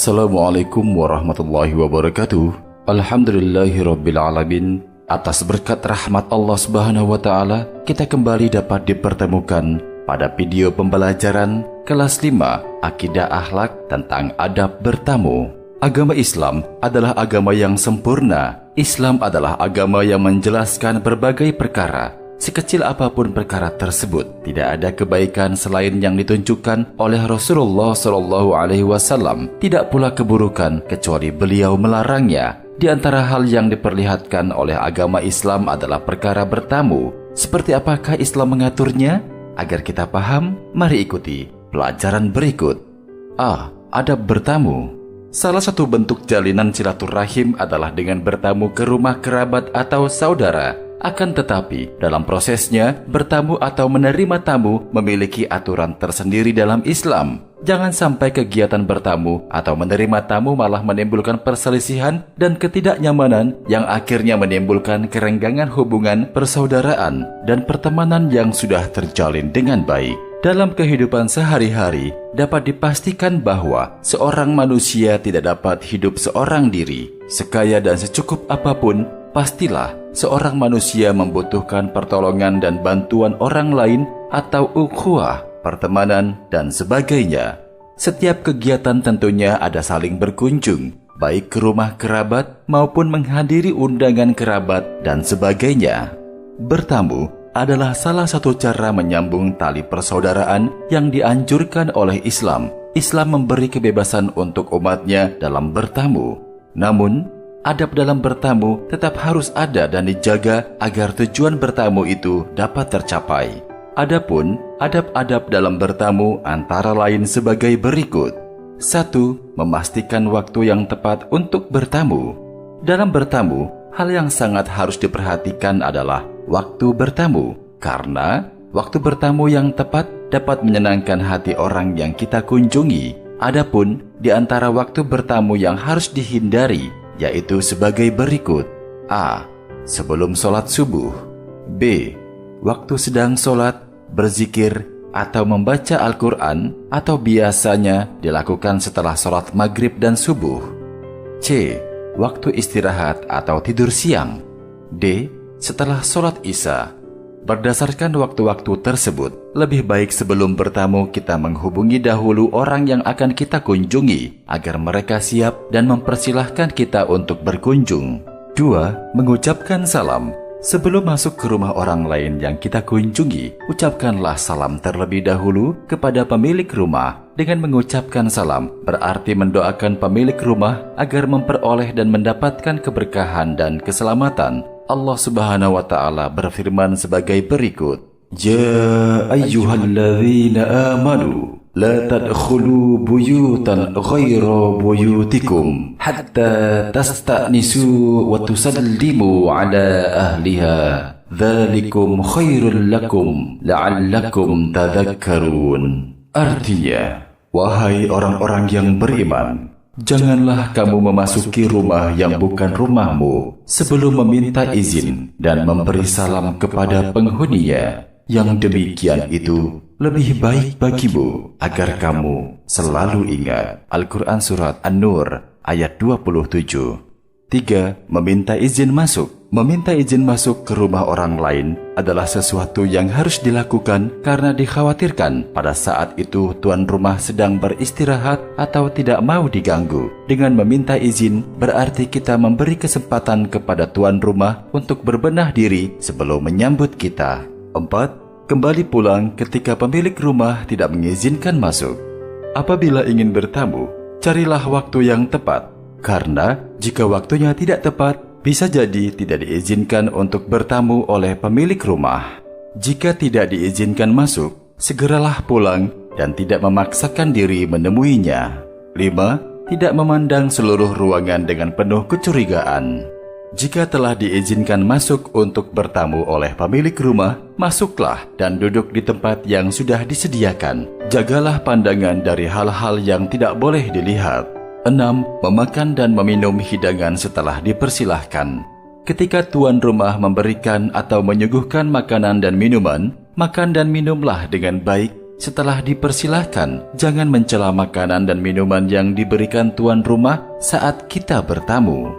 Assalamualaikum warahmatullahi wabarakatuh. Alhamdulillahirrabbilalamin. Atas berkat rahmat Allah Subhanahu wa Ta'ala, kita kembali dapat dipertemukan pada video pembelajaran kelas 5 Akidah Akhlak tentang adab bertamu. Agama Islam adalah agama yang sempurna. Islam adalah agama yang menjelaskan berbagai perkara. Sekecil apapun perkara tersebut, tidak ada kebaikan selain yang ditunjukkan oleh Rasulullah SAW. Tidak pula keburukan kecuali beliau melarangnya. Di antara hal yang diperlihatkan oleh agama Islam adalah perkara bertamu. Seperti apakah Islam mengaturnya? Agar kita paham, mari ikuti pelajaran berikut. A. Adab bertamu. Salah satu bentuk jalinan silaturahim adalah dengan bertamu ke rumah kerabat atau saudara. Akan tetapi, dalam prosesnya, bertamu atau menerima tamu memiliki aturan tersendiri dalam Islam. Jangan sampai kegiatan bertamu atau menerima tamu malah menimbulkan perselisihan dan ketidaknyamanan yang akhirnya menimbulkan kerenggangan hubungan persaudaraan dan pertemanan yang sudah terjalin dengan baik. Dalam kehidupan sehari-hari, dapat dipastikan bahwa seorang manusia tidak dapat hidup seorang diri. Sekaya dan secukup apapun, pastilah seorang manusia membutuhkan pertolongan dan bantuan orang lain atau ukhuwah, pertemanan, dan sebagainya. Setiap kegiatan tentunya ada saling berkunjung, baik ke rumah kerabat maupun menghadiri undangan kerabat dan sebagainya. Bertamu adalah salah satu cara menyambung tali persaudaraan yang dianjurkan oleh Islam. Islam memberi kebebasan untuk umatnya dalam bertamu. Namun, adab dalam bertamu tetap harus ada dan dijaga agar tujuan bertamu itu dapat tercapai. Adapun adab-adab dalam bertamu antara lain sebagai berikut. 1. Memastikan waktu yang tepat untuk bertamu. Dalam bertamu, hal yang sangat harus diperhatikan adalah waktu bertamu, karena waktu bertamu yang tepat dapat menyenangkan hati orang yang kita kunjungi. Adapun di antara waktu bertamu yang harus dihindari, yaitu sebagai berikut. A. Sebelum sholat subuh. B. Waktu sedang sholat, berzikir, atau membaca Al-Quran, atau biasanya dilakukan setelah sholat maghrib dan subuh. C. Waktu istirahat atau tidur siang. D. Setelah sholat isya. Berdasarkan waktu-waktu tersebut, lebih baik sebelum bertamu kita menghubungi dahulu orang yang akan kita kunjungi agar mereka siap dan mempersilahkan kita untuk berkunjung. 2. Mengucapkan salam. Sebelum masuk ke rumah orang lain yang kita kunjungi, ucapkanlah salam terlebih dahulu kepada pemilik rumah. Dengan mengucapkan salam, berarti mendoakan pemilik rumah agar memperoleh dan mendapatkan keberkahan dan keselamatan. Allah Subhanahu wa Ta'ala berfirman sebagai berikut. Ya ayyuhalladzina amanu la tadkhulu buyutan ghaira buyutikum hatta tasta'nisu wa tusallimu ala ahliha. Dzalikum khairul lakum la'allakum tadhakkarun. Artinya, wahai orang-orang yang beriman, janganlah kamu memasuki rumah yang bukan rumahmu sebelum meminta izin dan memberi salam kepada penghuninya. Yang demikian itu lebih baik bagimu agar kamu selalu ingat. Al-Quran Surat An-Nur ayat 27. 3. Meminta izin masuk. Meminta izin masuk ke rumah orang lain adalah sesuatu yang harus dilakukan karena dikhawatirkan pada saat itu tuan rumah sedang beristirahat atau tidak mau diganggu. Dengan meminta izin berarti kita memberi kesempatan kepada tuan rumah untuk berbenah diri sebelum menyambut kita. 4. Kembali pulang ketika pemilik rumah tidak mengizinkan masuk. Apabila ingin bertamu, carilah waktu yang tepat. Karena jika waktunya tidak tepat, bisa jadi tidak diizinkan untuk bertamu oleh pemilik rumah. Jika tidak diizinkan masuk, segeralah pulang dan tidak memaksakan diri menemuinya. 5. Tidak memandang seluruh ruangan dengan penuh kecurigaan. Jika telah diizinkan masuk untuk bertamu oleh pemilik rumah, masuklah dan duduk di tempat yang sudah disediakan. Jagalah pandangan dari hal-hal yang tidak boleh dilihat. 6. Memakan dan meminum hidangan setelah dipersilahkan. Ketika tuan rumah memberikan atau menyuguhkan makanan dan minuman, makan dan minumlah dengan baik setelah dipersilahkan, jangan mencela makanan dan minuman yang diberikan tuan rumah saat kita bertamu.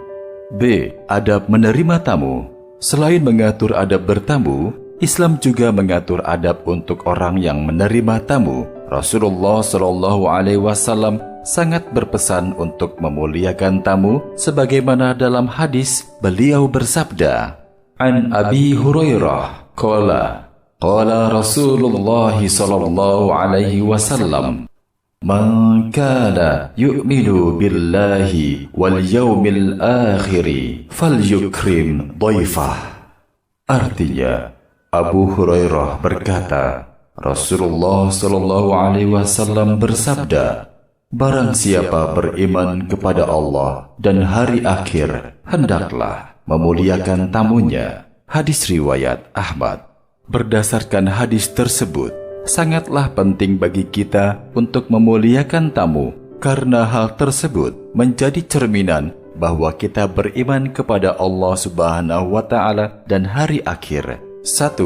B. Adab menerima tamu. Selain mengatur adab bertamu, Islam juga mengatur adab untuk orang yang menerima tamu. Rasulullah SAW sangat berpesan untuk memuliakan tamu, sebagaimana dalam hadis beliau bersabda, An Abi Hurairah qala qala Rasulullah sallallahu alaihi wasallam, Man kana yu'minu billahi wal yawmil akhiri falyukrim dhaifah. Artinya, Abu Hurairah berkata, Rasulullah sallallahu alaihi wasallam bersabda, barang siapa beriman kepada Allah dan hari akhir, hendaklah memuliakan tamunya. Hadis riwayat Ahmad. Berdasarkan hadis tersebut, sangatlah penting bagi kita untuk memuliakan tamu, karena hal tersebut menjadi cerminan bahwa kita beriman kepada Allah Subhanahu wa Ta'ala dan hari akhir. 1.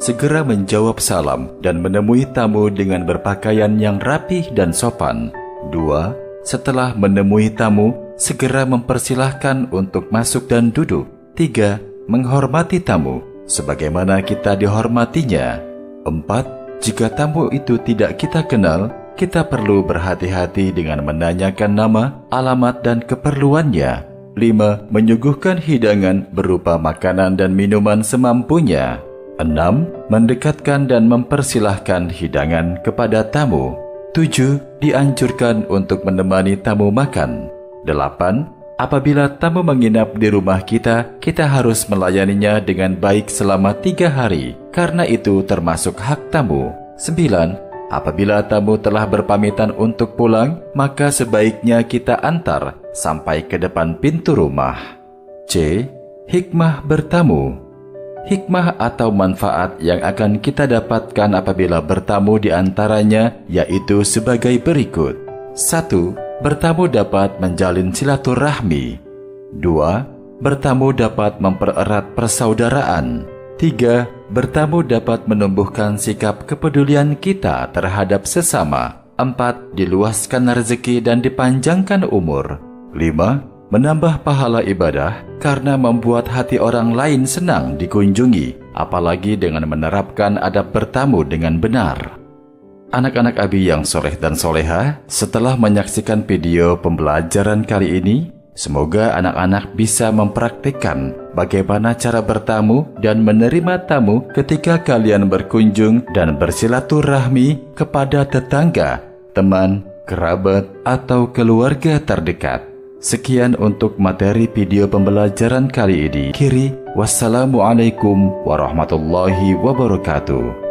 Segera menjawab salam dan menemui tamu dengan berpakaian yang rapih dan sopan. 2. Setelah menemui tamu, segera mempersilahkan untuk masuk dan duduk. 3. Menghormati tamu sebagaimana kita dihormatinya. 4. Jika tamu itu tidak kita kenal, kita perlu berhati-hati dengan menanyakan nama, alamat, dan keperluannya. 5. Menyuguhkan hidangan berupa makanan dan minuman semampunya. 6. Mendekatkan dan mempersilahkan hidangan kepada tamu. 7. Dianjurkan untuk menemani tamu makan. 8. Apabila tamu menginap di rumah kita, kita harus melayaninya dengan baik selama 3 hari, karena itu termasuk hak tamu. 9. Apabila tamu telah berpamitan untuk pulang, maka sebaiknya kita antar sampai ke depan pintu rumah. C. Hikmah bertamu. Hikmah atau manfaat yang akan kita dapatkan apabila bertamu di antaranya yaitu sebagai berikut. 1. Bertamu dapat menjalin silaturahmi. 2. Bertamu dapat mempererat persaudaraan. 3. Bertamu dapat menumbuhkan sikap kepedulian kita terhadap sesama. 4. Diluaskan rezeki dan dipanjangkan umur. 5. Menambah pahala ibadah karena membuat hati orang lain senang dikunjungi, apalagi dengan menerapkan adab bertamu dengan benar. Anak-anak Abi yang soleh dan soleha, setelah menyaksikan video pembelajaran kali ini, semoga anak-anak bisa mempraktikkan bagaimana cara bertamu dan menerima tamu ketika kalian berkunjung dan bersilaturahmi kepada tetangga, teman, kerabat, atau keluarga terdekat. Sekian untuk materi video pembelajaran kali ini. Wassalamualaikum warahmatullahi wabarakatuh.